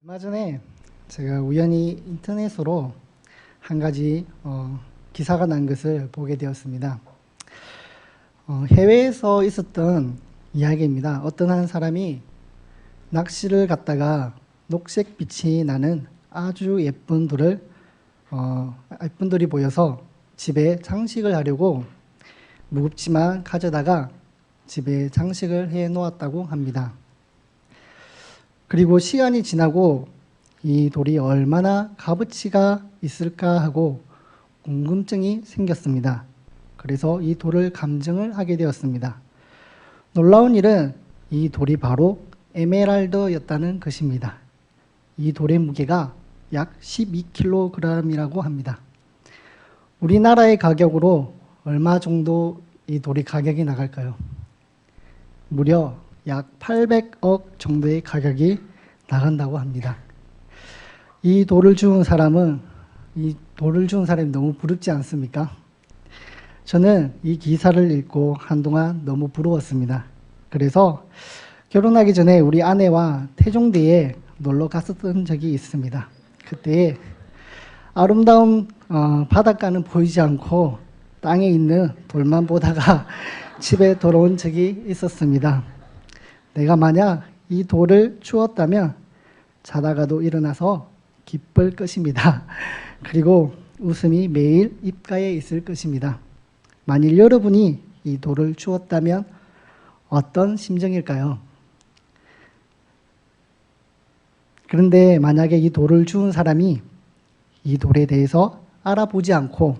얼마 전에 제가 우연히 인터넷으로 한 가지 기사가 난 것을 보게 되었습니다. 해외에서 있었던 이야기입니다. 어떤 한 사람이 낚시를 갔다가 녹색빛이 나는 아주 예쁜 돌이 보여서 집에 장식을 하려고 무겁지만 가져다가 집에 장식을 해 놓았다고 합니다. 그리고 시간이 지나고 이 돌이 얼마나 값어치가 있을까 하고 궁금증이 생겼습니다. 그래서 이 돌을 감정을 하게 되었습니다. 놀라운 일은 이 돌이 바로 에메랄드였다는 것입니다. 이 돌의 무게가 약 12kg이라고 합니다. 우리나라의 가격으로 얼마 정도 이 돌이 가격이 나갈까요? 무려 약 800억 정도의 가격이 나간다고 합니다. 이 돌을 주운 사람이 너무 부럽지 않습니까? 저는 이 기사를 읽고 한동안 너무 부러웠습니다. 그래서 결혼하기 전에 우리 아내와 태종대에 놀러 갔었던 적이 있습니다. 그때 아름다운 바닷가는 보이지 않고 땅에 있는 돌만 보다가 집에 돌아온 적이 있었습니다. 내가 만약 이 돌을 주웠다면 자다가도 일어나서 기쁠 것입니다. 그리고 웃음이 매일 입가에 있을 것입니다. 만일 여러분이 이 돌을 주웠다면 어떤 심정일까요? 그런데 만약에 이 돌을 주운 사람이 이 돌에 대해서 알아보지 않고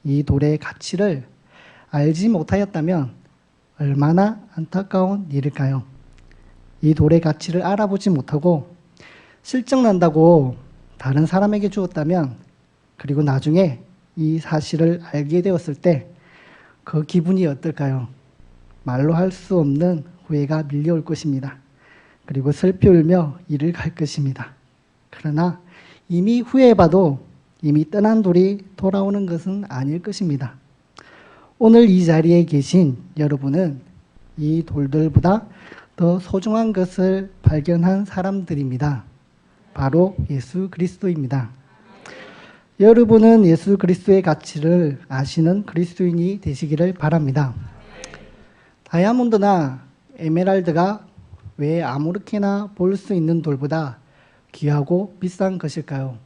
이 돌의 가치를 알지 못하였다면 얼마나 안타까운 일일까요? 이 돌의 가치를 알아보지 못하고 실증난다고 다른 사람에게 주었다면, 그리고 나중에 이 사실을 알게 되었을 때 그 기분이 어떨까요? 말로 할 수 없는 후회가 밀려올 것입니다. 그리고 슬피 울며 이를 갈 것입니다. 그러나 이미 후회해봐도 이미 떠난 돌이 돌아오는 것은 아닐 것입니다. 오늘 이 자리에 계신 여러분은 이 돌들보다 더 소중한 것을 발견한 사람들입니다. 바로 예수 그리스도입니다. 여러분은 예수 그리스도의 가치를 아시는 그리스도인이 되시기를 바랍니다. 다이아몬드나 에메랄드가 왜 아무렇게나 볼 수 있는 돌보다 귀하고 비싼 것일까요?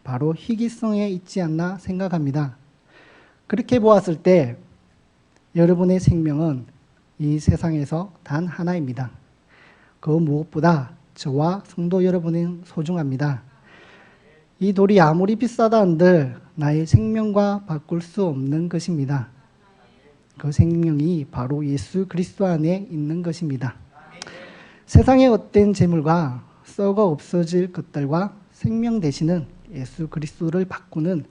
바로 희귀성에 있지 않나 생각합니다. 그렇게 보았을 때 여러분의 생명은 이 세상에서 단 하나입니다. 그 무엇보다 저와 성도 여러분은 소중합니다. 이 돌이 아무리 비싸다 한들 나의 생명과 바꿀 수 없는 것입니다. 그 생명이 바로 예수 그리스도 안에 있는 것입니다. 세상의 어떤 재물과 썩어 없어질 것들과 생명 되시는 예수 그리스도를 바꾸는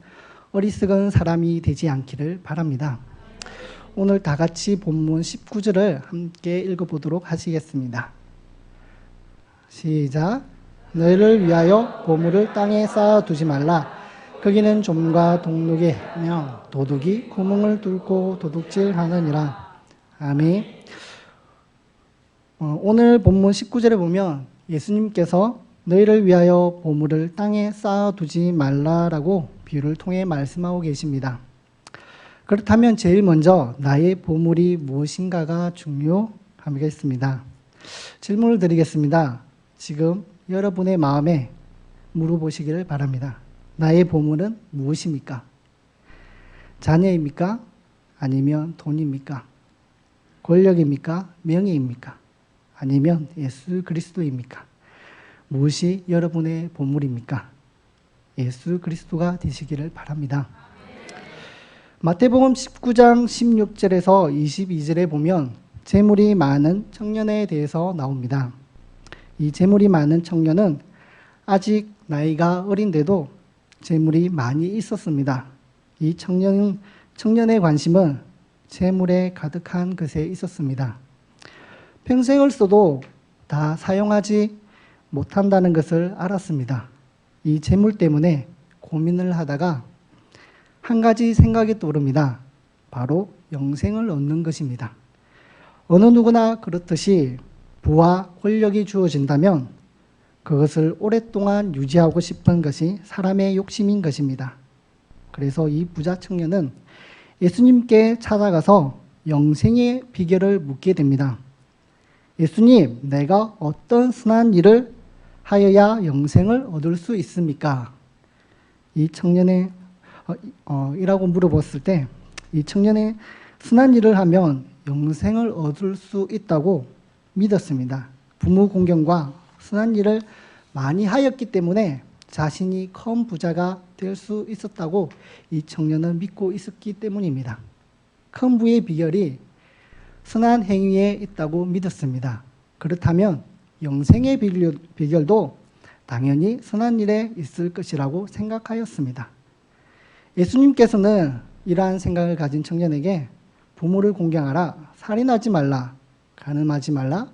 어리석은 사람이 되지 않기를 바랍니다. 오늘 다 같이 본문 19절을 함께 읽어보도록 하시겠습니다. 시작. 너희를 위하여 보물을 땅에 쌓아두지 말라. 거기는 좀과 동록이 며 도둑이 구멍을 뚫고 도둑질하느니라. 아멘. 오늘 본문 19절에 보면 예수님께서 너희를 위하여 보물을 땅에 쌓아두지 말라라고 비유를 통해 말씀하고 계십니다. 그렇다면 제일 먼저 나의 보물이 무엇인가가 중요하겠습니다. 질문을 드리겠습니다. 지금 여러분의 마음에 물어보시기를 바랍니다. 나의 보물은 무엇입니까? 자녀입니까? 아니면 돈입니까? 권력입니까? 명예입니까? 아니면 예수 그리스도입니까? 무엇이 여러분의 보물입니까? 예수 그리스도가 되시기를 바랍니다. 마태복음 19장 16절에서 22절에 보면 재물이 많은 청년에 대해서 나옵니다. 이 재물이 많은 청년은 아직 나이가 어린데도 재물이 많이 있었습니다. 이 청년의 관심은 재물에 가득한 것에 있었습니다. 평생을 써도 다 사용하지 못한다는 것을 알았습니다. 이 재물 때문에 고민을 하다가 한 가지 생각이 떠오릅니다. 바로 영생을 얻는 것입니다. 어느 누구나 그렇듯이 부와 권력이 주어진다면 그것을 오랫동안 유지하고 싶은 것이 사람의 욕심인 것입니다. 그래서 이 부자 청년은 예수님께 찾아가서 영생의 비결을 묻게 됩니다. 예수님, 내가 어떤 선한 일을 하여야 영생을 얻을 수 있습니까? 이 청년의 이라고 물어봤을 때 이 청년의 선한 일을 하면 영생을 얻을 수 있다고 믿었습니다. 부모 공경과 선한 일을 많이 하였기 때문에 자신이 큰 부자가 될 수 있었다고 이 청년은 믿고 있었기 때문입니다. 큰 부의 비결이 선한 행위에 있다고 믿었습니다. 그렇다면 영생의 비결도 당연히 선한 일에 있을 것이라고 생각하였습니다. 예수님께서는 이러한 생각을 가진 청년에게 부모를 공경하라, 살인하지 말라, 간음하지 말라,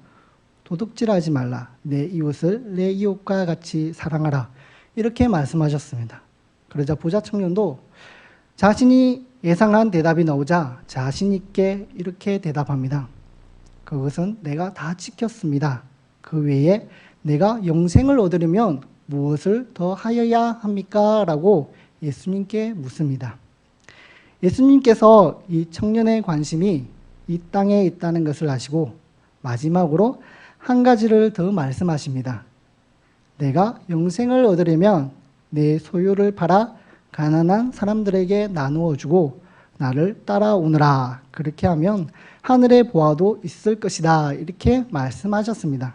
도둑질하지 말라, 내 이웃을 내 이웃과 같이 사랑하라, 이렇게 말씀하셨습니다. 그러자 부자 청년도 자신이 예상한 대답이 나오자 자신 있게 이렇게 대답합니다. 그것은 내가 다 지켰습니다. 그 외에 내가 영생을 얻으려면 무엇을 더 하여야 합니까? 라고 예수님께 묻습니다. 예수님께서 이 청년의 관심이 이 땅에 있다는 것을 아시고 마지막으로 한 가지를 더 말씀하십니다. 내가 영생을 얻으려면 내 소유를 팔아 가난한 사람들에게 나누어 주고 나를 따라오너라. 그렇게 하면 하늘의 보화도 있을 것이다. 이렇게 말씀하셨습니다.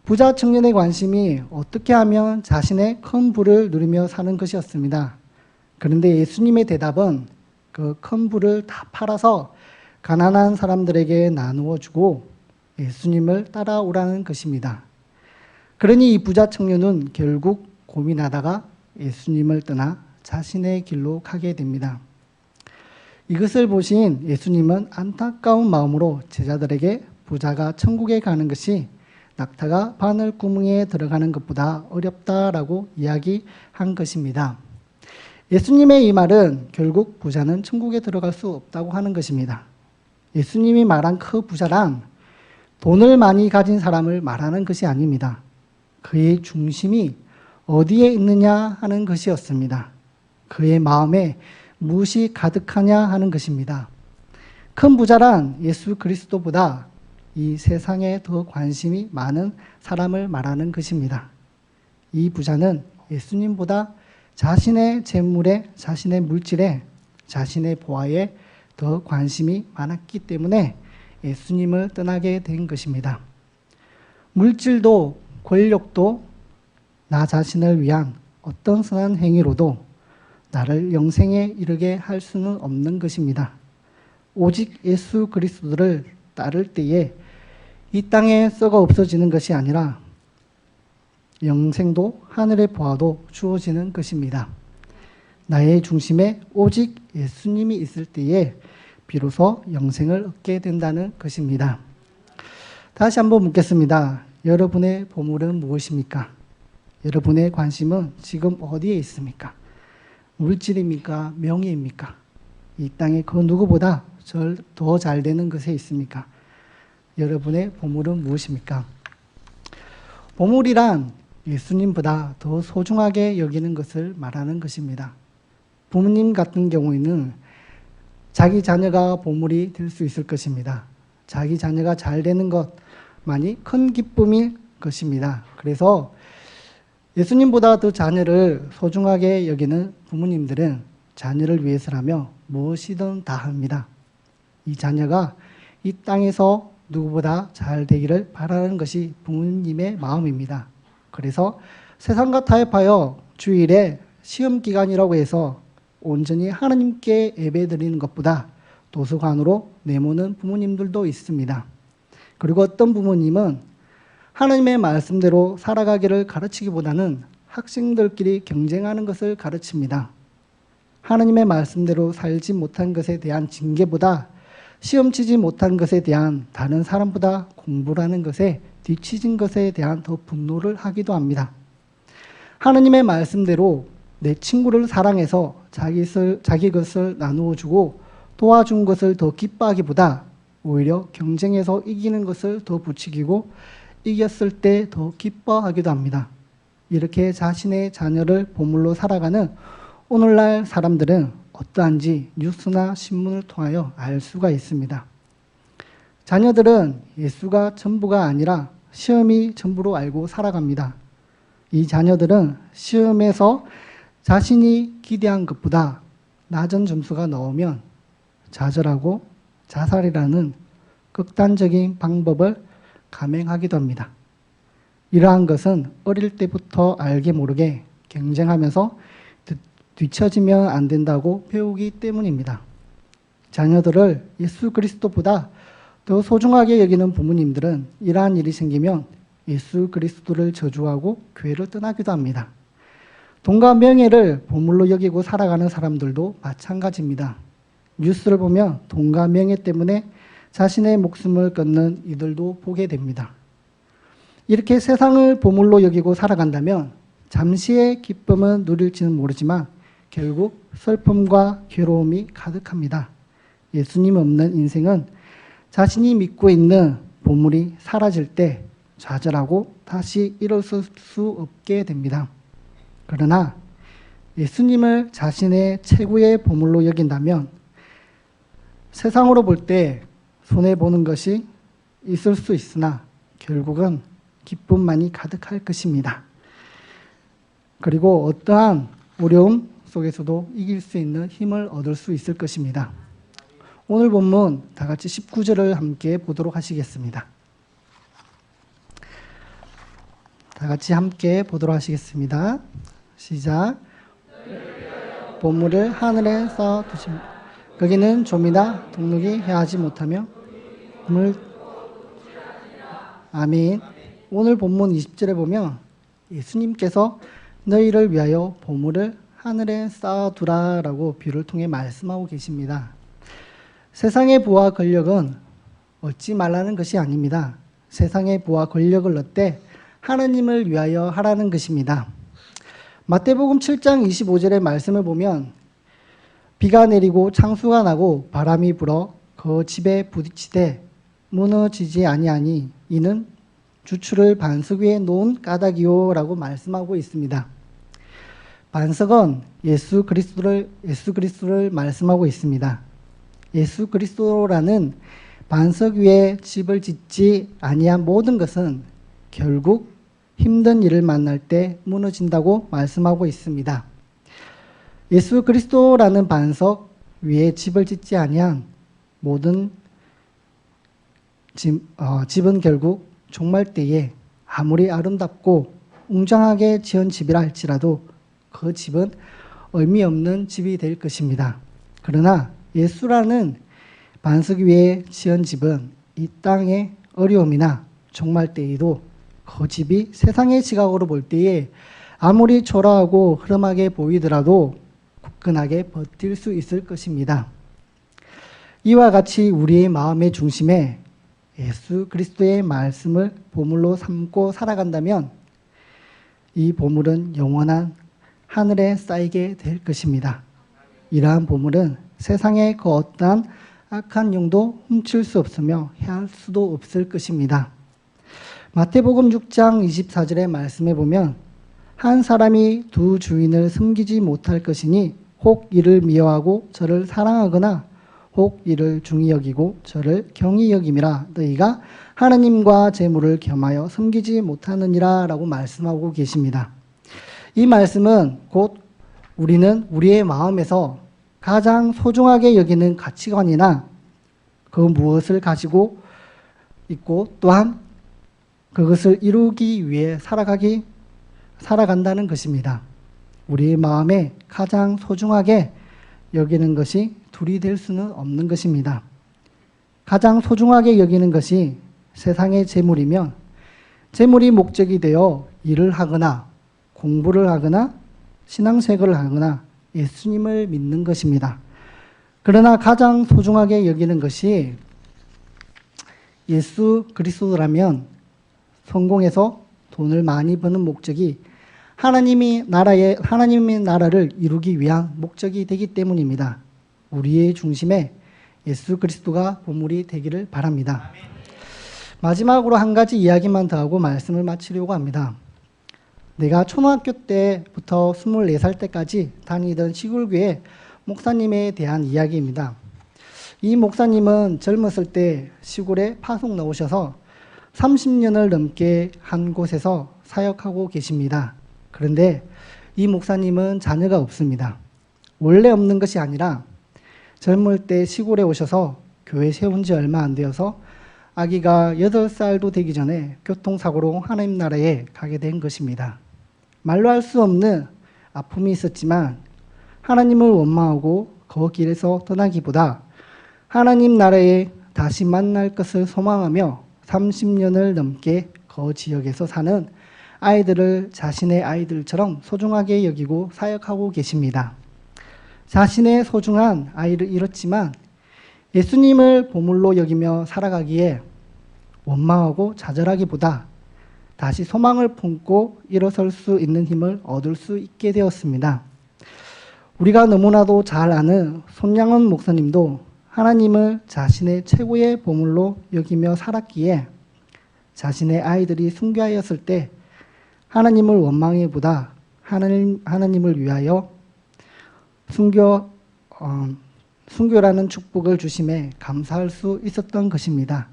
부자 청년의 관심이 어떻게 하면 자신의 큰 부를 누리며 사는 것이었습니다. 그런데 예수님의 대답은 그 큰 부를 다 팔아서 가난한 사람들에게 나누어 주고 예수님을 따라오라는 것입니다. 그러니 이 부자 청년은 결국 고민하다가 예수님을 떠나 자신의 길로 가게 됩니다. 이것을 보신 예수님은 안타까운 마음으로 제자들에게 부자가 천국에 가는 것이 낙타가 바늘 구멍에 들어가는 것보다 어렵다라고 이야기한 것입니다. 예수님의 이 말은 결국 부자는 천국에 들어갈 수 없다고 하는 것입니다. 예수님이 말한 그 부자란 돈을 많이 가진 사람을 말하는 것이 아닙니다. 그의 중심이 어디에 있느냐 하는 것이었습니다. 그의 마음에 무엇이 가득하냐 하는 것입니다. 큰 부자란 예수 그리스도보다 이 세상에 더 관심이 많은 사람을 말하는 것입니다. 이 부자는 예수님보다 자신의 재물에, 자신의 물질에, 자신의 보화에 더 관심이 많았기 때문에 예수님을 떠나게 된 것입니다. 물질도 권력도 나 자신을 위한 어떤 선한 행위로도 나를 영생에 이르게 할 수는 없는 것입니다. 오직 예수 그리스도를 따를 때에 이 땅에 썩어 없어지는 것이 아니라 영생도 하늘의 보화도 주어지는 것입니다. 나의 중심에 오직 예수님이 있을 때에 비로소 영생을 얻게 된다는 것입니다. 다시 한번 묻겠습니다. 여러분의 보물은 무엇입니까? 여러분의 관심은 지금 어디에 있습니까? 물질입니까? 명예입니까? 이 땅에 그 누구보다 더 잘 되는 것에 있습니까? 여러분의 보물은 무엇입니까? 보물이란 예수님보다 더 소중하게 여기는 것을 말하는 것입니다. 부모님 같은 경우에는 자기 자녀가 보물이 될 수 있을 것입니다. 자기 자녀가 잘 되는 것만이 큰 기쁨일 것입니다. 그래서 예수님보다 더 자녀를 소중하게 여기는 부모님들은 자녀를 위해서라며 무엇이든 다 합니다. 이 자녀가 이 땅에서 누구보다 잘 되기를 바라는 것이 부모님의 마음입니다. 그래서 세상과 타협하여 주일에 시험 기간이라고 해서 온전히 하나님께 예배드리는 것보다 도서관으로 내모는 부모님들도 있습니다. 그리고 어떤 부모님은 하나님의 말씀대로 살아가기를 가르치기보다는 학생들끼리 경쟁하는 것을 가르칩니다. 하나님의 말씀대로 살지 못한 것에 대한 징계보다 시험 치지 못한 것에 대한 다른 사람보다 공부라는 것에 뒤처진 것에 대한 더 분노를 하기도 합니다. 하나님의 말씀대로 내 친구를 사랑해서 자기 것을 나누어 주고 도와준 것을 더 기뻐하기보다 오히려 경쟁해서 이기는 것을 더 부추기고 이겼을 때 더 기뻐하기도 합니다. 이렇게 자신의 자녀를 보물로 살아가는 오늘날 사람들은 어떠한지 뉴스나 신문을 통하여 알 수가 있습니다. 자녀들은 예수가 전부가 아니라 시험이 전부로 알고 살아갑니다. 이 자녀들은 시험에서 자신이 기대한 것보다 낮은 점수가 나오면 좌절하고 자살이라는 극단적인 방법을 감행하기도 합니다. 이러한 것은 어릴 때부터 알게 모르게 경쟁하면서 뒤처지면 안 된다고 배우기 때문입니다. 자녀들을 예수 그리스도보다 더 소중하게 여기는 부모님들은 이러한 일이 생기면 예수 그리스도를 저주하고 교회를 떠나기도 합니다. 돈과 명예를 보물로 여기고 살아가는 사람들도 마찬가지입니다. 뉴스를 보면 돈과 명예 때문에 자신의 목숨을 끊는 이들도 보게 됩니다. 이렇게 세상을 보물로 여기고 살아간다면 잠시의 기쁨은 누릴지는 모르지만 결국 슬픔과 괴로움이 가득합니다. 예수님 없는 인생은 자신이 믿고 있는 보물이 사라질 때 좌절하고 다시 일어설 수 없게 됩니다. 그러나 예수님을 자신의 최고의 보물로 여긴다면 세상으로 볼 때 손해보는 것이 있을 수 있으나 결국은 기쁨만이 가득할 것입니다. 그리고 어떠한 어려움 속에서도 이길 수 있는 힘을 얻을 수 있을 것입니다. 오늘 본문 다 같이 19절을 함께 보도록 하시겠습니다. 다 같이 함께 보도록 하시겠습니다. 시작. 보물을 하늘에 쌓아 두십니다. 거기는 좀이나 동록이 해하지 못하며 아멘. 오늘 본문 20절에 보면 예수님께서 너희를 위하여 보물을 하늘에 쌓아두라 라고 비유를 통해 말씀하고 계십니다. 세상의 부와 권력은 얻지 말라는 것이 아닙니다. 세상의 부와 권력을 얻되 하나님을 위하여 하라는 것입니다. 마태복음 7장 25절의 말씀을 보면 비가 내리고 창수가 나고 바람이 불어 그 집에 부딪히되 무너지지 아니하니 이는 주추를 반석 위에 놓은 까닭이요 라고 말씀하고 있습니다. 반석은 예수 그리스도를 말씀하고 있습니다. 예수 그리스도라는 반석 위에 집을 짓지 아니한 모든 것은 결국 힘든 일을 만날 때 무너진다고 말씀하고 있습니다. 예수 그리스도라는 반석 위에 집을 짓지 아니한 모든 집은 결국 종말 때에 아무리 아름답고 웅장하게 지은 집이라 할지라도 그 집은 의미 없는 집이 될 것입니다. 그러나 예수라는 반석 위에 지은 집은 이 땅의 어려움이나 종말 때에도 그 집이 세상의 시각으로 볼 때에 아무리 초라하고 흐름하게 보이더라도 굳건하게 버틸 수 있을 것입니다. 이와 같이 우리의 마음의 중심에 예수 그리스도의 말씀을 보물로 삼고 살아간다면 이 보물은 영원한 하늘에 쌓이게 될 것입니다. 이러한 보물은 세상의 그 어떠한 악한 영도 훔칠 수 없으며 해할 수도 없을 것입니다. 마태복음 6장 24절의 말씀에 보면 한 사람이 두 주인을 섬기지 못할 것이니 혹 이를 미워하고 저를 사랑하거나 혹 이를 중히 여기고 저를 경히 여김이라 너희가 하나님과 재물을 겸하여 섬기지 못하느니라 라고 말씀하고 계십니다. 이 말씀은 곧 우리는 우리의 마음에서 가장 소중하게 여기는 가치관이나 그 무엇을 가지고 있고 또한 그것을 이루기 위해 살아간다는 것입니다. 우리의 마음에 가장 소중하게 여기는 것이 둘이 될 수는 없는 것입니다. 가장 소중하게 여기는 것이 세상의 재물이면 재물이 목적이 되어 일을 하거나 공부를 하거나 신앙생활을 하거나 예수님을 믿는 것입니다. 그러나 가장 소중하게 여기는 것이 예수 그리스도라면 성공해서 돈을 많이 버는 목적이 하나님의 나라를 이루기 위한 목적이 되기 때문입니다. 우리의 중심에 예수 그리스도가 보물이 되기를 바랍니다. 마지막으로 한 가지 이야기만 더 하고 말씀을 마치려고 합니다. 내가 초등학교 때부터 24살 때까지 다니던 시골교회 목사님에 대한 이야기입니다. 이 목사님은 젊었을 때 시골에 파송 나오셔서 30년을 넘게 한 곳에서 사역하고 계십니다. 그런데 이 목사님은 자녀가 없습니다. 원래 없는 것이 아니라 젊을 때 시골에 오셔서 교회 세운 지 얼마 안 되어서 아기가 8살도 되기 전에 교통사고로 하나님 나라에 가게 된 것입니다. 말로 할 수 없는 아픔이 있었지만 하나님을 원망하고 그 길에서 떠나기보다 하나님 나라에 다시 만날 것을 소망하며 30년을 넘게 그 지역에서 사는 아이들을 자신의 아이들처럼 소중하게 여기고 사역하고 계십니다. 자신의 소중한 아이를 잃었지만 예수님을 보물로 여기며 살아가기에 원망하고 좌절하기보다 다시 소망을 품고 일어설 수 있는 힘을 얻을 수 있게 되었습니다. 우리가 너무나도 잘 아는 손양원 목사님도 하나님을 자신의 최고의 보물로 여기며 살았기에 자신의 아이들이 순교하였을 때 하나님을 원망하기보다 하나님을 위하여 순교라는 축복을 주심에 감사할 수 있었던 것입니다.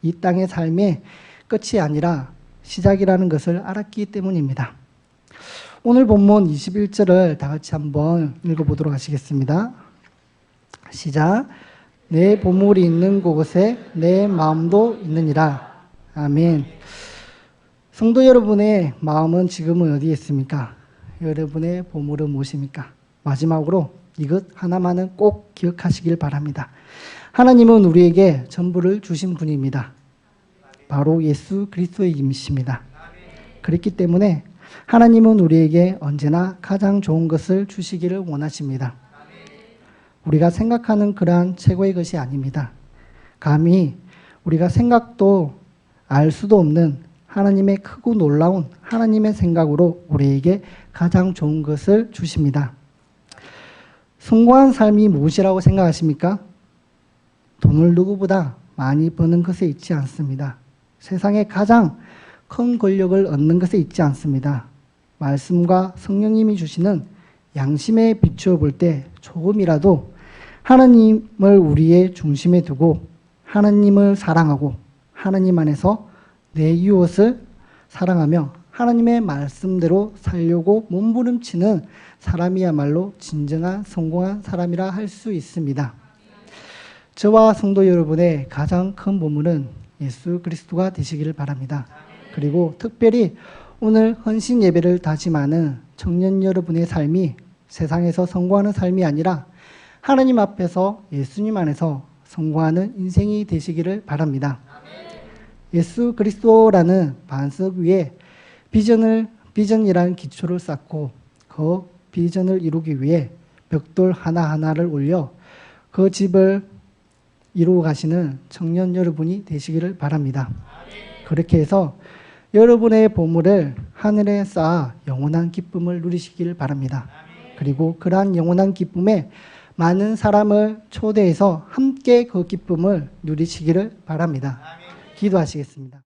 이 땅의 삶의 끝이 아니라 시작이라는 것을 알았기 때문입니다. 오늘 본문 21절을 다 같이 한번 읽어보도록 하시겠습니다. 시작. 내 보물이 있는 곳에 내 마음도 있느니라. 아멘. 성도 여러분의 마음은 지금은 어디에 있습니까? 여러분의 보물은 무엇입니까? 마지막으로 이것 하나만은 꼭 기억하시길 바랍니다. 하나님은 우리에게 전부를 주신 분입니다. 바로 예수 그리스도의 이름이십니다. 그렇기 때문에 하나님은 우리에게 언제나 가장 좋은 것을 주시기를 원하십니다. 우리가 생각하는 그러한 최고의 것이 아닙니다. 감히 우리가 생각도 알 수도 없는 하나님의 크고 놀라운 하나님의 생각으로 우리에게 가장 좋은 것을 주십니다. 성공한 삶이 무엇이라고 생각하십니까? 돈을 누구보다 많이 버는 것에 있지 않습니다. 세상에 가장 큰 권력을 얻는 것에 있지 않습니다. 말씀과 성령님이 주시는 양심에 비추어 볼 때 조금이라도 하나님을 우리의 중심에 두고 하나님을 사랑하고 하나님 안에서 내 이웃을 사랑하며 하나님의 말씀대로 살려고 몸부림치는 사람이야말로 진정한 성공한 사람이라 할 수 있습니다. 저와 성도 여러분의 가장 큰 보물은 예수 그리스도가 되시기를 바랍니다. 그리고 특별히 오늘 헌신 예배를 다짐하는 청년 여러분의 삶이 세상에서 성공하는 삶이 아니라 하나님 앞에서 예수님 안에서 성공하는 인생이 되시기를 바랍니다. 예수 그리스도라는 반석 위에 비전이라는 기초를 쌓고 그 비전을 이루기 위해 벽돌 하나하나를 올려 그 집을 이루어 가시는 청년 여러분이 되시기를 바랍니다. 그렇게 해서 여러분의 보물을 하늘에 쌓아 영원한 기쁨을 누리시길 바랍니다. 그리고 그러한 영원한 기쁨에 많은 사람을 초대해서 함께 그 기쁨을 누리시기를 바랍니다. 기도하시겠습니다.